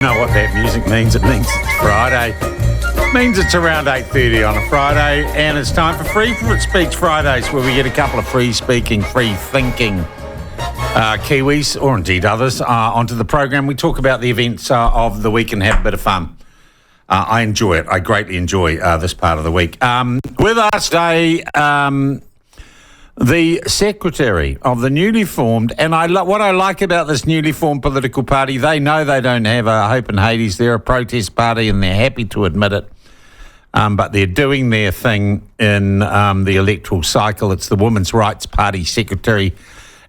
know what that music means. It means it's Friday. It means it's around 8:30 on a Friday, and it's time for Free Speech Fridays, where we get a couple of free-speaking, free-thinking Kiwis, or indeed others, onto the program. We talk about the events of the week and have a bit of fun. I enjoy it. I greatly enjoy this part of the week. With us today, the secretary of the newly formed, and what I like about this newly formed political party, they know they don't have a hope and Hades. They're a protest party, and they're happy to admit it. But they're doing their thing in the electoral cycle. It's the Women's Rights Party secretary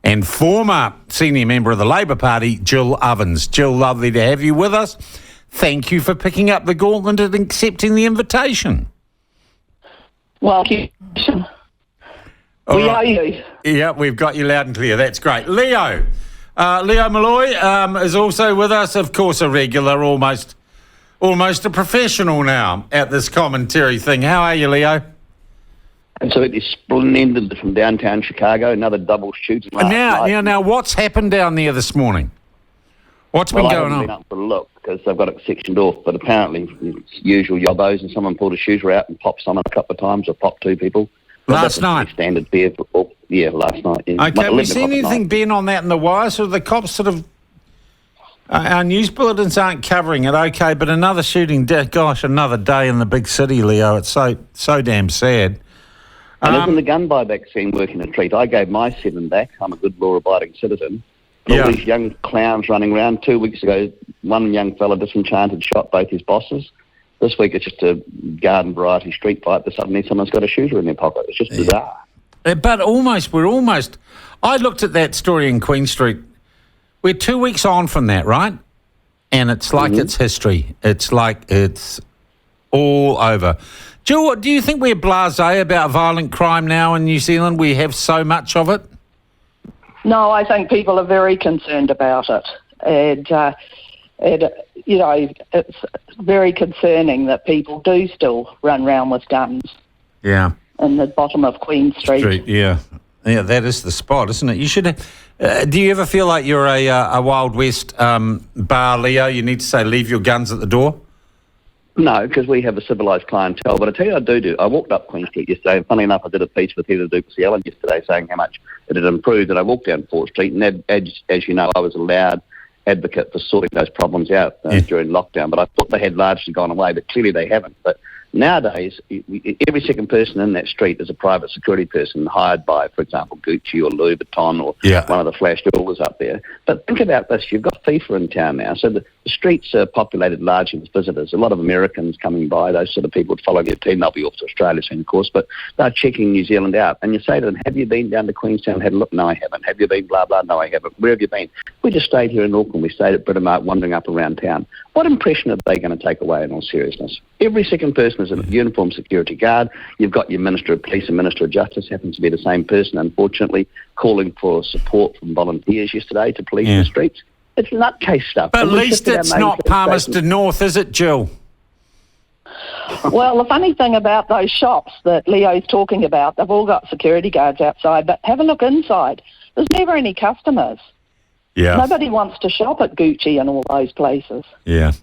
and former senior member of the Labour Party, Jill Ovens. Jill, lovely to have you with us. Thank you for picking up the gauntlet and accepting the invitation. Well, we owe you. Yeah, we've got you loud and clear. That's great. Leo Molloy is also with us. Of course, a regular, almost a professional now at this commentary thing. How are you, Leo? Absolutely splendid from downtown Chicago. Another double shoot. Now, what's happened down there this morning? What's been going on? I haven't been up for a look because I've got it sectioned off, but apparently it's usual yobbos, and someone pulled a shooter out and popped someone a couple of times, or popped two people. Last night? Standard beer. Yeah, last night. Yeah. Okay, have we seen anything, Ben, on that in the wire? So the cops sort of... our news bulletins aren't covering it, okay, but another shooting, another day in the big city, Leo. It's so damn sad. And isn't the gun buyback scene working a treat? I gave my 7 back. I'm a good law-abiding citizen. All these young clowns running around. 2 weeks ago, one young fella disenchanted shot both his bosses. This week it's just a garden variety street fight, but suddenly someone's got a shooter in their pocket. It's just bizarre. But we're almost... I looked at that story in Queen Street. We're 2 weeks on from that, right? And it's like it's history. It's like it's all over. Jill, do you think we're blasé about violent crime now in New Zealand? We have so much of it? No, I think people are very concerned about it. And, it's very concerning that people do still run around with guns. Yeah. In the bottom of Queen Street. Yeah, that is the spot, isn't it? You should. Do you ever feel like you're a Wild West bar, Leo? You need to say, leave your guns at the door? No, because we have a civilised clientele. But I tell you, I do. I walked up Queen Street yesterday, and funny enough, I did a piece with Heather Duplessis-Allen yesterday saying how much it had improved. And I walked down 4th Street, and as you know, I was a loud advocate for sorting those problems out during lockdown. But I thought they had largely gone away, but clearly they haven't. But nowadays, every second person in that street is a private security person hired by, for example, Gucci or Louis Vuitton or one of the flash jewelers up there. But think about this. You've got FIFA in town now. So the streets are populated largely with visitors. A lot of Americans coming by, those sort of people would follow their team. They'll be off to Australia soon, of course, but they're checking New Zealand out. And you say to them, have you been down to Queenstown and had a look? No, I haven't. Have you been blah, blah? No, I haven't. Where have you been? We just stayed here in Auckland. We stayed at Britomart wandering up around town. What impression are they going to take away in all seriousness? Every second person is a uniformed security guard. You've got your Minister of Police and Minister of Justice, happens to be the same person, unfortunately, calling for support from volunteers yesterday to police the streets. It's nutcase stuff. But at least it's not Palmerston North, is it, Jill? Well, the funny thing about those shops that Leo's talking about, they've all got security guards outside, but have a look inside. There's never any customers. Yeah. Nobody wants to shop at Gucci and all those places. Yeah.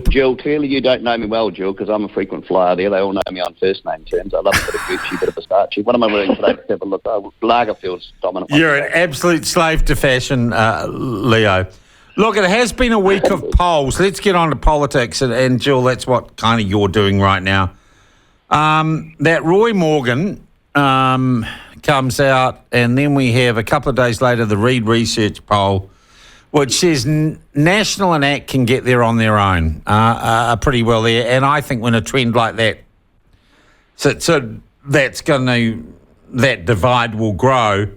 Jill, clearly you don't know me well, Jill, because I'm a frequent flyer there. They all know me on first name terms. I love a bit of Gucci, a bit of Versace. What am I wearing today? Let's have a look. Lagerfeld's dominant. You're an absolute slave to fashion, Leo. Look, it has been a week of polls. Let's get on to politics. And Jill, that's what kind of you're doing right now. That Roy Morgan comes out, and then we have a couple of days later the Reid Research poll, which says National and ACT can get there on their own, pretty well there. And I think when a trend like that, so that divide will grow.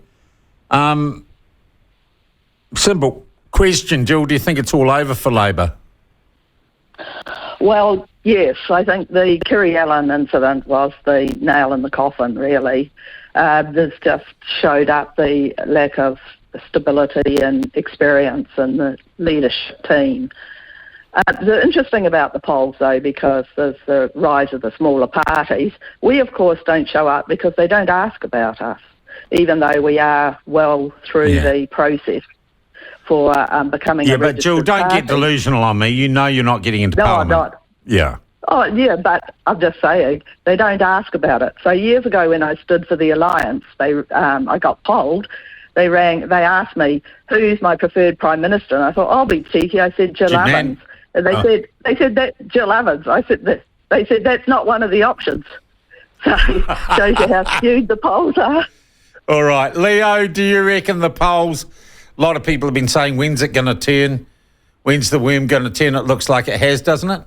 Simple question, Jill, do you think it's all over for Labour? Well, yes, I think the Kiri Allen incident was the nail in the coffin, really. This just showed up the lack of stability and experience in the leadership team. The interesting about the polls, though, because there's the rise of the smaller parties, we, of course, don't show up because they don't ask about us, even though we are well through the process for becoming a Yeah, but registered Jill, don't party. get delusional on me. You know you're not getting into No, I'm Parliament. not. Yeah. Oh, yeah, but I'm just saying, they don't ask about it. So years ago when I stood for the Alliance, I got polled. They asked me, who's my preferred Prime Minister? And I thought, I'll be cheeky. I said, Jill Evans. And they said that Jill Evans. They said, that's not one of the options. So shows you how skewed the polls are. All right. Leo, do you reckon the polls, a lot of people have been saying, when's it going to turn? When's the worm going to turn? It looks like it has, doesn't it?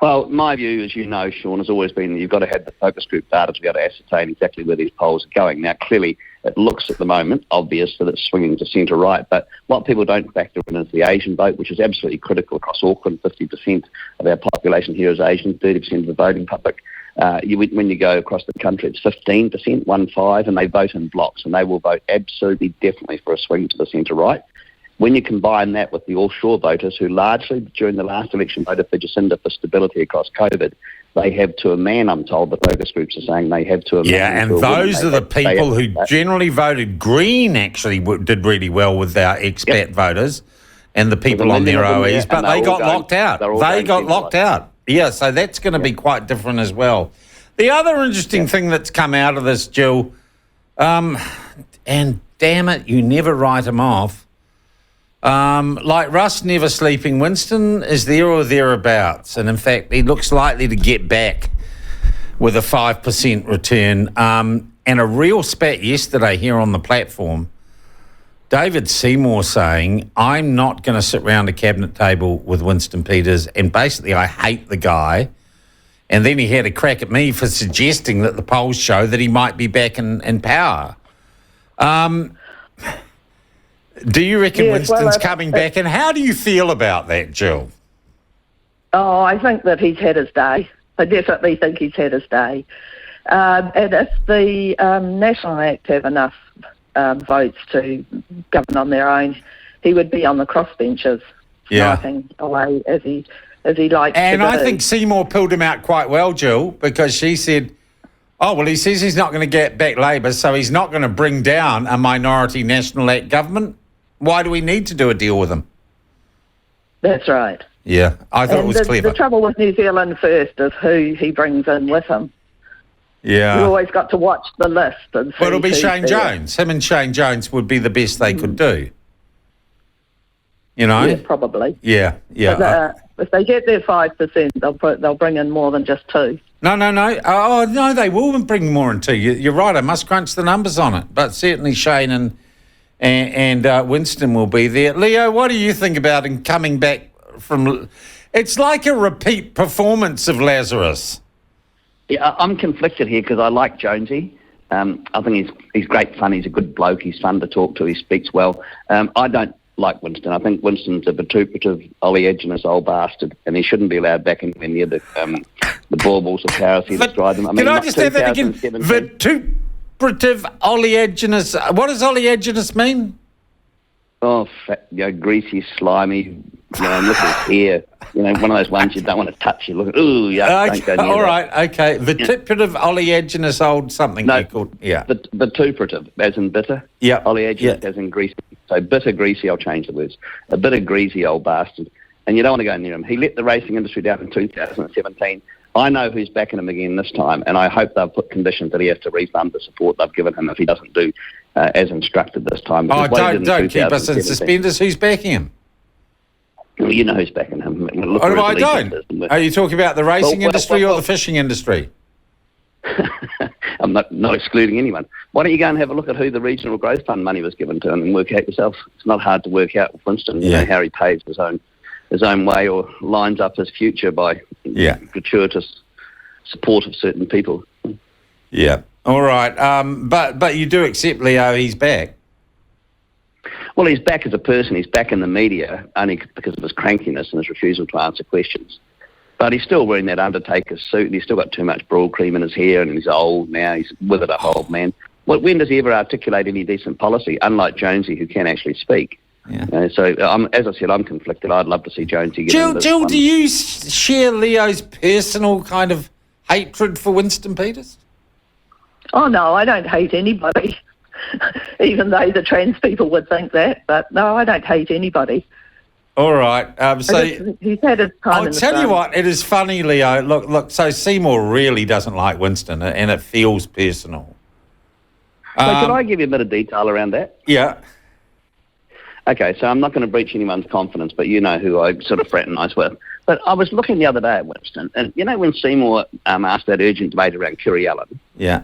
Well, my view, as you know, Sean, has always been that you've got to have the focus group data to be able to ascertain exactly where these polls are going. Now, clearly, it looks at the moment obvious that it's swinging to centre-right, but what people don't factor in is the Asian vote, which is absolutely critical across Auckland. 50% of our population here is Asian, 30% of the voting public. When you go across the country, it's 15%, 1-5, and they vote in blocks, and they will vote absolutely definitely for a swing to the centre-right. When you combine that with the offshore voters who largely, during the last election, voted for Jacinda for stability across COVID, they have to a man, I'm told, the focus groups are saying they have to a man. Yeah, and those are the people who generally voted Green actually did really well with our expat voters and the people on their OEs, but they got locked out. They got locked out. Yeah, so that's going to be quite different as well. The other interesting thing that's come out of this, Jill, and damn it, you never write them off, like Russ never sleeping, Winston is there or thereabouts. And in fact, he looks likely to get back with a 5% return. And a real spat yesterday here on the platform, David Seymour saying, I'm not going to sit round a cabinet table with Winston Peters. And basically, I hate the guy. And then he had a crack at me for suggesting that the polls show that he might be back in power. Do you reckon Winston's coming back? And how do you feel about that, Jill? Oh, I think that he's had his day. I definitely think he's had his day. And if the National Act have enough votes to govern on their own, he would be on the crossbenches, sniping away as he likes to do. And I think Seymour pulled him out quite well, Jill, because she said, oh, well, he says he's not going to get back Labor, so he's not going to bring down a minority National Act government. Why do we need to do a deal with him? That's right. Yeah, I thought it was clever. The trouble with New Zealand First is who he brings in with him. Yeah. You've always got to watch the list. And see well, it'll be Shane Jones. Him and Shane Jones would be the best they could do. You know? Yeah, probably. Yeah. But, if they get their 5%, they'll bring in more than just 2. No. Oh, no, they will bring more than 2. You're right. I must crunch the numbers on it. But certainly Shane and Winston will be there. Leo, what do you think about him coming back from... It's like a repeat performance of Lazarus. Yeah, I'm conflicted here because I like Jonesy. I think he's great fun. He's a good bloke. He's fun to talk to. He speaks well. I don't like Winston. I think Winston's a vituperative, oleaginous old bastard, and he shouldn't be allowed back anywhere near the baubles of power he described them. Can I just have that again? Vituperative, oleaginous. What does oleaginous mean? Oh, fat, greasy, slimy. Look at his hair. One of those ones you don't want to touch. You look at, ooh, yeah. Okay, don't go near right, okay. Vituperative, oleaginous, old something. No, you called, yeah. Vituperative, as in bitter. Yeah. Oleaginous, as in greasy. So bitter, greasy. I'll change the words. A bitter, greasy old bastard, and you don't want to go near him. He let the racing industry down in 2017. I know who's backing him again this time, and I hope they've put conditions that he has to refund the support they've given him if he doesn't do as instructed this time. Oh, don't keep us in suspenders. Who's backing him? Well, you know who's backing him. Look, I don't. Are you talking about the racing industry or the fishing industry? I'm not excluding anyone. Why don't you go and have a look at who the Regional Growth Fund money was given to and work out yourself? It's not hard to work out with Winston. You know how he paves his own way or lines up his future by gratuitous support of certain people. Yeah. All right. But you do accept, Leo, he's back. Well, he's back as a person. He's back in the media only because of his crankiness and his refusal to answer questions. But he's still wearing that Undertaker's suit, and he's still got too much broad cream in his hair, and he's old now. He's withered up old man. Well, when does he ever articulate any decent policy, unlike Jonesy, who can actually speak? Yeah. So, as I said, I'm conflicted. I'd love to see Jonesy get in this Jill, one. do you share Leo's personal kind of hatred for Winston Peters? Oh, no, I don't hate anybody. even though the trans people would think that. But no, I don't hate anybody. All right. He's had his time. I'll tell you what, it is funny, Leo. Look. So Seymour really doesn't like Winston, and it feels personal. So can I give you a bit of detail around that? Yeah. Okay, so I'm not going to breach anyone's confidence, but you know who I sort of fraternise with. But I was looking the other day at Winston, and you know when Seymour asked that urgent debate around Kerry Allen? Yeah.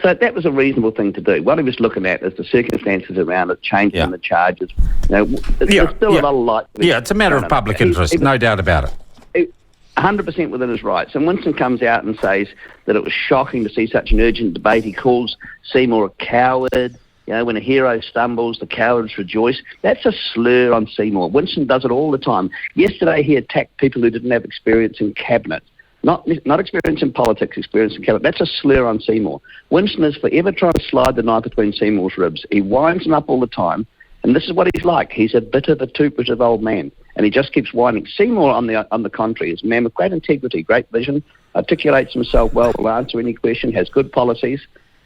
So that was a reasonable thing to do. What he was looking at is the circumstances around it, changing the charges. You know, there's still a lot of light. Yeah, it's a matter of public interest, no doubt about it. 100% within his rights. And Winston comes out and says that it was shocking to see such an urgent debate. He calls Seymour a coward. You know, when a hero stumbles, the cowards rejoice. That's a slur on Seymour. Winston does it all the time. Yesterday he attacked people who didn't have experience in cabinet. Not experience in politics, experience in cabinet. That's a slur on Seymour. Winston is forever trying to slide the knife between Seymour's ribs. He winds him up all the time. And this is what he's like. He's a bit of a vituperative old man. And he just keeps whining. Seymour, on the contrary, is a man with great integrity, great vision, articulates himself well, will answer any question, has good policies.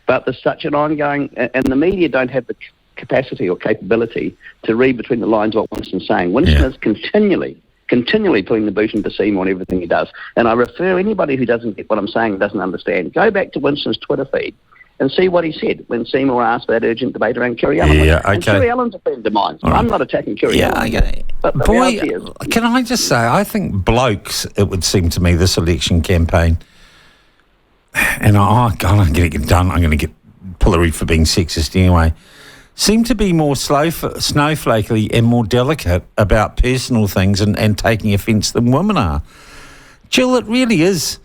But there's such an ongoing... And the media don't have the capacity or capability to read between the lines what Winston's saying. Winston is continually putting the boot into Seymour and everything he does. And I refer anybody who doesn't get what I'm saying, doesn't understand, go back to Winston's Twitter feed and see what he said when Seymour asked that urgent debate around Kerry Allen. Yeah, okay. And Kerry Allen's a friend of mine, so I'm not attacking Kerry Allen. Okay. But the boy, reality is, can I just say, I think blokes, it would seem to me, this election campaign, and I'm going to get it done, I'm going to get pilloried for being sexist anyway, seem to be more snowflakely and more delicate about personal things and taking offence than women are. Jill, it really is.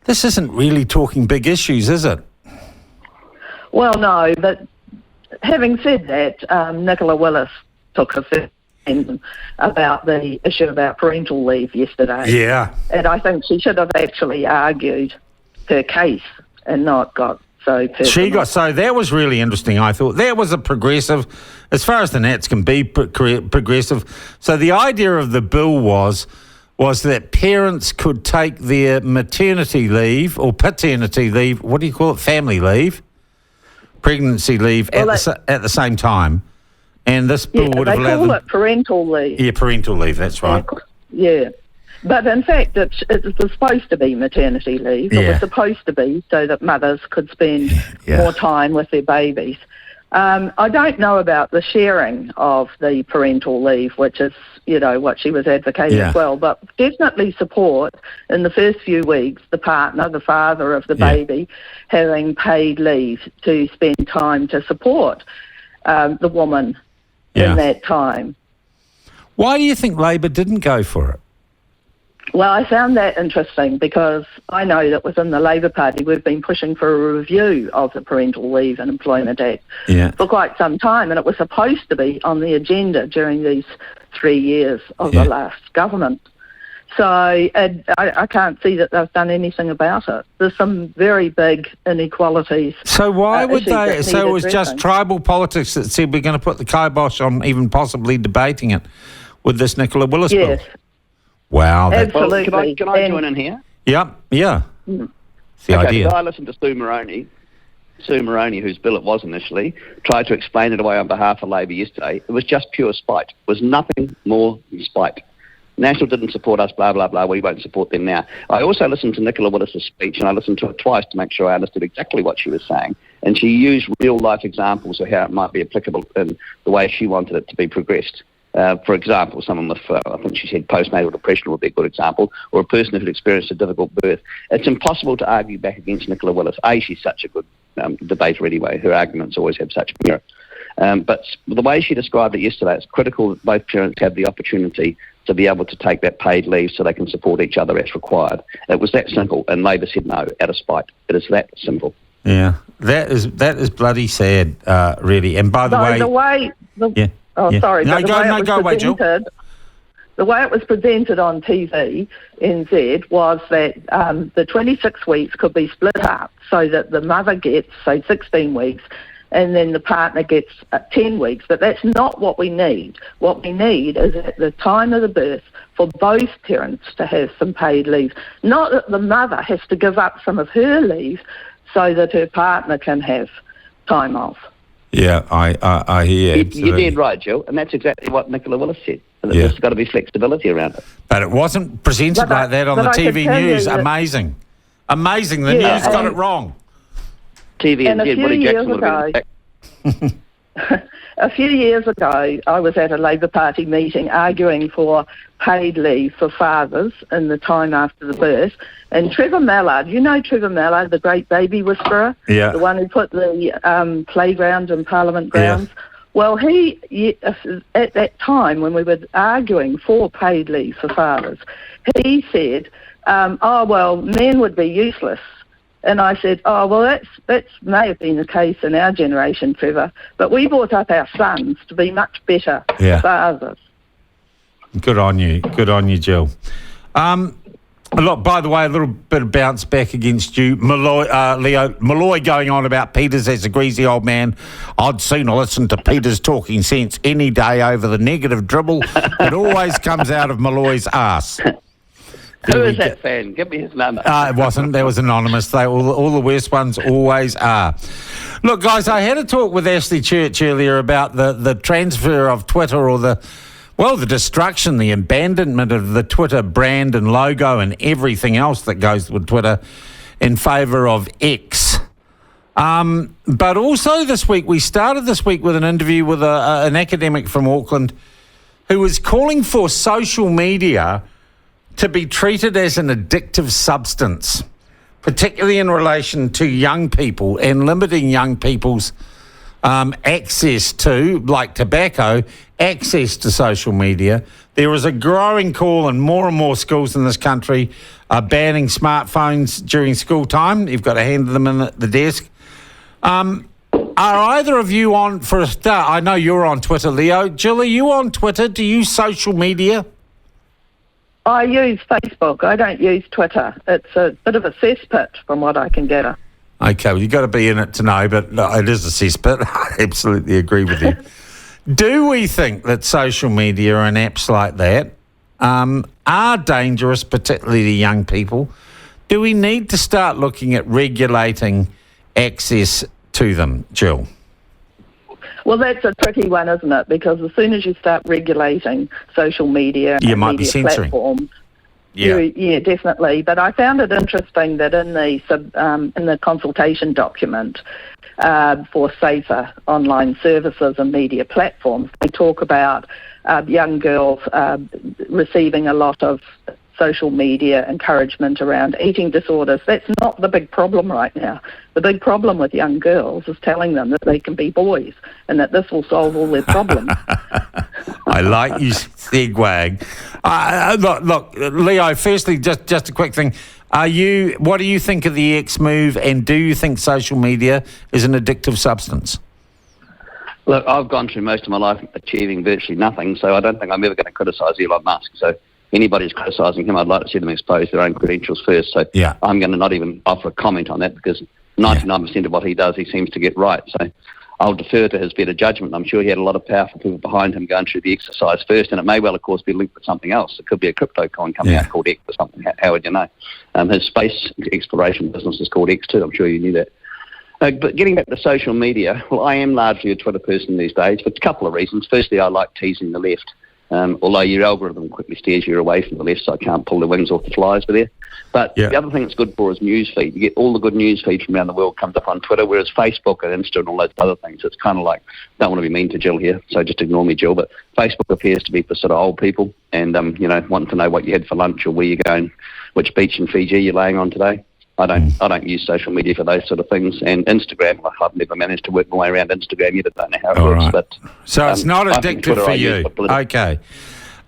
This isn't really talking big issues, is it? Well, no, but having said that, Nicola Willis took a first about the issue about parental leave yesterday. Yeah. And I think she should have actually argued her case and not got so personal. So that was really interesting, I thought. That was a progressive, as far as the Nats can be progressive. So the idea of the bill was that parents could take their maternity leave or paternity leave, what do you call it, family leave, pregnancy leave at the same time. And this bill would have allowed them... they call it parental leave. Yeah, parental leave, that's right. Yeah. But in fact, it was supposed to be maternity leave. Yeah. It was supposed to be so that mothers could spend more time with their babies. I don't know about the sharing of the parental leave, which is, what she was advocating as well, but definitely support in the first few weeks the partner, the father of the baby, having paid leave to spend time to support the woman in that time. Why do you think Labor didn't go for it? Well, I found that interesting because I know that within the Labor Party we've been pushing for a review of the Parental Leave and Employment Act for quite some time, and it was supposed to be on the agenda during these 3 years of the last government. So I can't see that they've done anything about it. There's some very big inequalities. So why would they? So it was addressing. Just tribal politics that said we're going to put the kibosh on even possibly debating it with this Nicola Willis bill? Wow. Absolutely. Well, can I join in here? Yeah. It's the idea. So I listened to Sue Moroney, whose bill it was initially, tried to explain it away on behalf of Labor yesterday. It was just pure spite. It was nothing more than spite. National didn't support us, blah, blah, blah, we won't support them now. I also listened to Nicola Willis's speech, and I listened to it twice to make sure I understood exactly what she was saying. And she used real-life examples of how it might be applicable in the way she wanted it to be progressed. For example, someone with, I think she said postnatal depression would be a good example, or a person who had experienced a difficult birth. It's impossible to argue back against Nicola Willis. She's such a good debater anyway. Her arguments always have such merit. But the way she described it yesterday, it's critical that both parents have the opportunity to be able to take that paid leave so they can support each other as required. It was that simple, and Labor said no, out of spite. It is that simple. Yeah, that is bloody sad, really. And by the way... Sorry. No, go away, Jill. The way it was presented on TV, NZ, was that the 26 weeks could be split up so that the mother gets, say, 16 weeks and then the partner gets 10 weeks. But that's not what we need. What we need is at the time of the birth for both parents to have some paid leave. Not that the mother has to give up some of her leave so that her partner can have time off. Yeah, I hear you. You're dead right, Jill, and that's exactly what Nicola Willis said. There's got to be flexibility around it. But it wasn't presented like that on the TV news. Amazing. The news got it wrong. TV and Woody Jackson would have been back. A few years ago, I was at a Labor Party meeting arguing for paid leave for fathers in the time after the birth. And Trevor Mallard, you know Trevor Mallard, the great baby whisperer? Yeah. The one who put the playground in Parliament grounds? Yeah. Well, he, at that time when we were arguing for paid leave for fathers, he said, men would be useless. And I said, that may have been the case in our generation, Trevor, but we brought up our sons to be much better fathers. Good on you, Jill. Look, by the way, a little bit of bounce back against you. Leo, Molloy going on about Peters as a greasy old man. I'd sooner listen to Peters talking sense any day over the negative dribble that always comes out of Molloy's arse. Who is that fan? Give me his number. It wasn't. That was anonymous. All the worst ones always are. Look, guys, I had a talk with Ashley Church earlier about the transfer of Twitter or the destruction, the abandonment of the Twitter brand and logo and everything else that goes with Twitter in favour of X. But also we started this week with an interview with an academic from Auckland who was calling for social media to be treated as an addictive substance, particularly in relation to young people and limiting young people's access to, like tobacco, access to social media. There is a growing call in more and more schools in this country banning smartphones during school time. You've got to hand them in at the desk. Are either of you on, for a start, I know you're on Twitter, Leo. Jill, are you on Twitter? Do you use social media? I use Facebook. I don't use Twitter. It's a bit of a cesspit from what I can gather. Okay, well, you've got to be in it to know, but it is a cesspit. I absolutely agree with you. Do we think that social media and apps like that are dangerous, particularly to young people? Do we need to start looking at regulating access to them, Jill? Well, that's a tricky one, isn't it? Because as soon as you start regulating social media and media platforms, yeah, definitely. But I found it interesting that in the consultation document for safer online services and media platforms, they talk about young girls receiving a lot of social media encouragement around eating disorders. That's not the big problem right now. The big problem with young girls is telling them that they can be boys and that this will solve all their problems. I like you segue. Look, Leo, firstly, just a quick thing. What do you think of the X move, and do you think social media is an addictive substance? Look, I've gone through most of my life achieving virtually nothing, so I don't think I'm ever going to criticise Elon Musk. So anybody who's criticising him, I'd like to see them expose their own credentials first. So I'm going to not even offer a comment on that, because 99% of what he does, he seems to get right. So I'll defer to his better judgment. I'm sure he had a lot of powerful people behind him going through the exercise first, and it may well, of course, be linked with something else. It could be a crypto coin coming out called X or something. How would you know? His space exploration business is called X too. I'm sure you knew that. But getting back to social media, well, I am largely a Twitter person these days for a couple of reasons. Firstly, I like teasing the left. Although your algorithm quickly steers you away from the left, so I can't pull the wings off the flies with there. But the other thing it's good for is news feed. You get all the good news feed from around the world comes up on Twitter, whereas Facebook and Insta and all those other things, it's kind of like, don't want to be mean to Jill here, so just ignore me, Jill, but Facebook appears to be for sort of old people and, wanting to know what you had for lunch or where you're going, which beach in Fiji you're laying on today. I don't use social media for those sort of things. And Instagram, I've never managed to work my way around Instagram yet. I don't know how it works. Right. But so it's not addictive for you. Okay.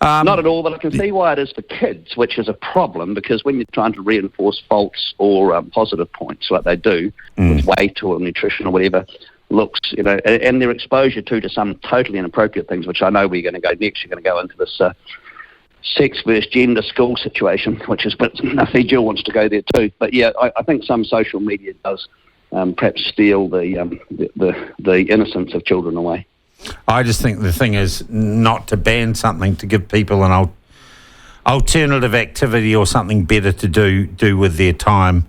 Not at all, but I can see why it is for kids, which is a problem, because when you're trying to reinforce false or positive points like they do with weight or nutrition or whatever, looks, and their exposure to some totally inappropriate things, which I know we're going to go next. You're going to go into this sex versus gender school situation, which is, but I see Jill wants to go there too. But yeah, I think some social media does perhaps steal the innocence of children away. I just think the thing is not to ban something, to give people an alternative activity or something better to do with their time,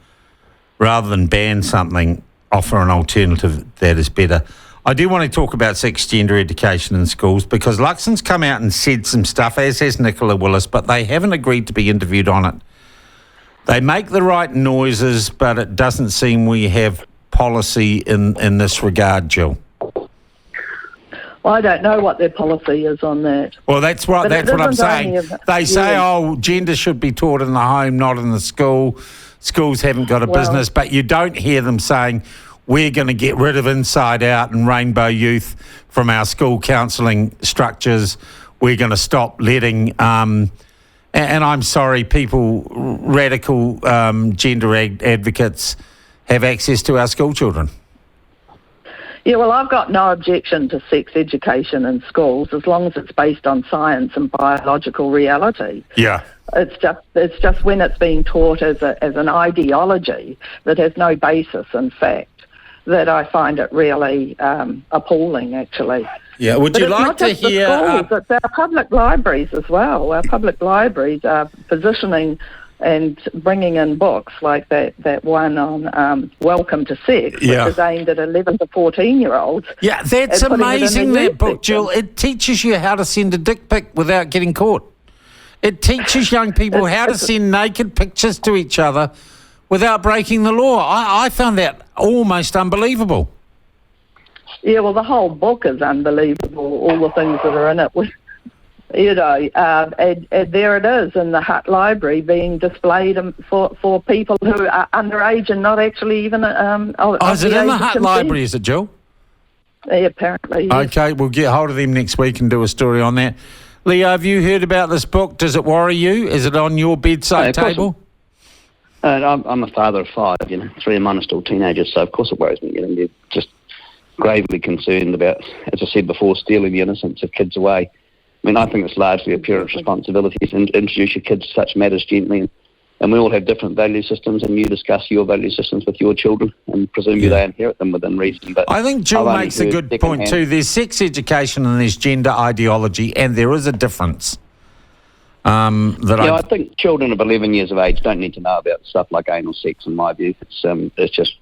rather than ban something, offer an alternative that is better. I do want to talk about sex gender education in schools because Luxon's come out and said some stuff, as has Nicola Willis, but they haven't agreed to be interviewed on it. They make the right noises, but it doesn't seem we have policy in this regard, Jill. Well, I don't know what their policy is on that. Well, that's right. But That's what I'm saying. They say, yeah. Gender should be taught in the home, not in the school. Schools haven't got a business, but you don't hear them saying, we're going to get rid of Inside Out and Rainbow Youth from our school counselling structures. We're going to stop letting, and I'm sorry, radical gender advocates have access to our school children. Yeah, well, I've got no objection to sex education in schools as long as it's based on science and biological reality. Yeah. It's just when it's being taught as an ideology that has no basis in fact that I find it really appalling, actually. Yeah, would you like to hear... Schools, it's our public libraries as well. Our public libraries are positioning and bringing in books like that one on Welcome to Sex, which is aimed at 11 to 14-year-olds. Yeah, that's amazing, that book, Jill. It teaches you how to send a dick pic without getting caught. It teaches young people how to send naked pictures to each other without breaking the law. I found that almost unbelievable. Yeah, well, the whole book is unbelievable, all the things that are in it. You know, and there it is in the Hutt Library being displayed for people who are underage and not actually even... is it in the Hutt Library, is it, Jill? Yeah, apparently, yes. Okay, we'll get hold of them next week and do a story on that. Leo, have you heard about this book? Does it worry you? Is it on your bedside table? I'm a father of 5, 3 of mine are still teenagers, so of course it worries me. They're just gravely concerned about, as I said before, stealing the innocence of kids away. I mean, I think it's largely a parent's responsibility to introduce your kids to such matters gently, and we all have different value systems, and you discuss your value systems with your children, and presumably they inherit them within reason. But I think Jill makes a good point too. There's sex education and there's gender ideology, and there is a difference. I think children of 11 years of age don't need to know about stuff like anal sex, in my view. It's just...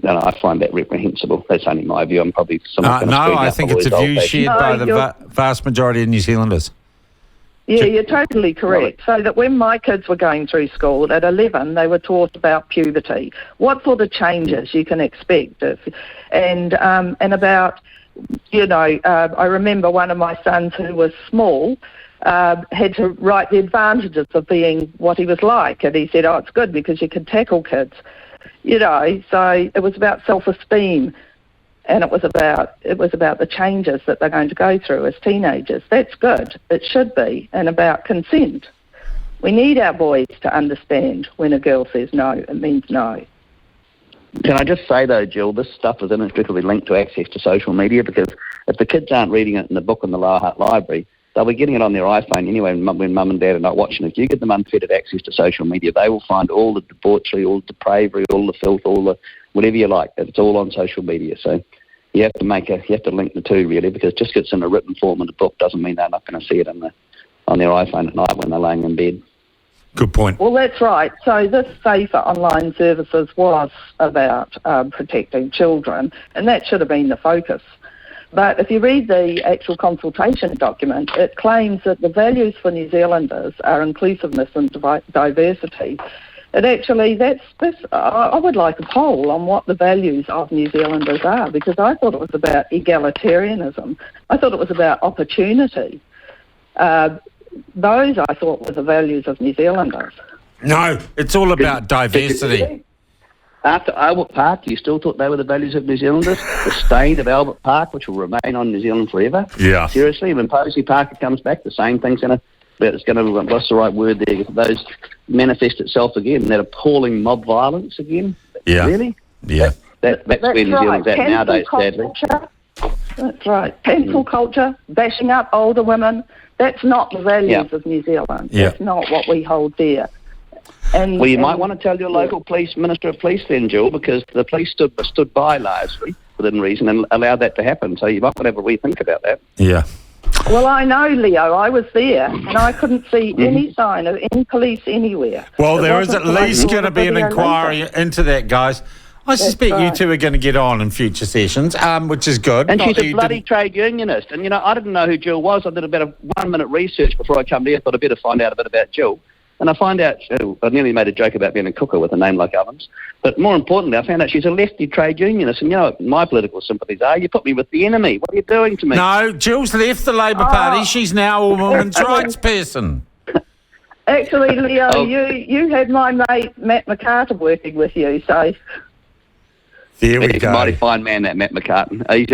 I find that reprehensible. That's only my view. I'm probably I think it's a view shared by the vast majority of New Zealanders. Yeah, you're totally correct. So that when my kids were going through school at 11, they were taught about puberty, what sort of changes you can expect, and about, I remember one of my sons who was small had to write the advantages of being what he was like, and he said, it's good because you can tackle kids. So it was about self-esteem, and it was about the changes that they're going to go through as teenagers. That's good. It should be. And about consent. We need our boys to understand when a girl says no, it means no. Can I just say, though, Jill, this stuff is inextricably linked to access to social media, because if the kids aren't reading it in the book in the Lower Hutt Library, they'll be getting it on their iPhone anyway when mum and dad are not watching. If you give them unfettered access to social media, they will find all the debauchery, all the depravity, all the filth, all the whatever you like. It's all on social media. So you have to link the two, really, because just because it's in a written form in the book doesn't mean they're not going to see it on their iPhone at night when they're laying in bed. Good point. Well, that's right. So this Safer Online Services was about protecting children, and that should have been the focus. But if you read the actual consultation document, it claims that the values for New Zealanders are inclusiveness and diversity. And actually, I would like a poll on what the values of New Zealanders are, because I thought it was about egalitarianism. I thought it was about opportunity. Those, I thought, were the values of New Zealanders. No, it's all about diversity. After Albert Park, you still thought they were the values of New Zealanders? The stain of Albert Park, which will remain on New Zealand forever? Yeah. Seriously, when Posey Parker comes back, the same thing's going to, what's the right word there? Those manifest itself again, that appalling mob violence again? Yeah. Really? Yeah. That's where New Zealand's at nowadays, sadly. That's right. Cancel culture, bashing up older women, that's not the values of New Zealand. Yeah. That's not what we hold dear. Well, you might want to tell your local Minister of Police then, Jill, because the police stood by largely within reason and allowed that to happen. So you might want to have a rethink about that. Yeah. Well, I know, Leo. I was there, and I couldn't see any sign of any police anywhere. Well, there is at least going to be an inquiry into that, guys. I suspect you right. two are going to get on in future sessions, which is good. And Not she's that a you bloody didn't- trade unionist. And, I didn't know who Jill was. I did about a 1 minute research before I come here. I thought I'd better find out a bit about Jill. And I find out, I nearly made a joke about being a cooker with a name like Ovens. But more importantly, I found out she's a lefty trade unionist. And, what my political sympathies are? You put me with the enemy. What are you doing to me? No, Jill's left the Labour Party. She's now a women's rights person. Actually, Leo, Oh. you had my mate Matt McCarter working with you, so There we He's a go. mighty fine man, that Matt McCartan. He's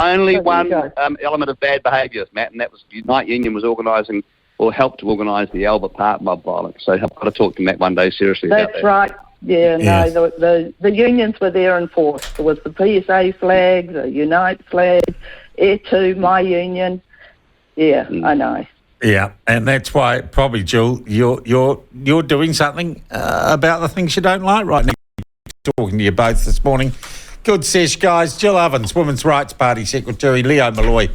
only one element of bad behaviour, Matt, and that was Unite Union was organising or helped to organise the Albert Park mob violence. So I've got to talk to Matt one day seriously about that's that. right. Yeah, Yes. no, the unions were there in force. There was the PSA flag, the Unite flag, Air 2, my union. Yeah, I know. Yeah, and that's why probably, Jill, you're doing something about the things you don't like right now. Talking to you both this morning. Good sesh, guys. Jill Ovens, Women's Rights Party Secretary. Leo Molloy,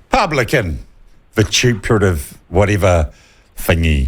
Publican, vituperative, whatever thingy.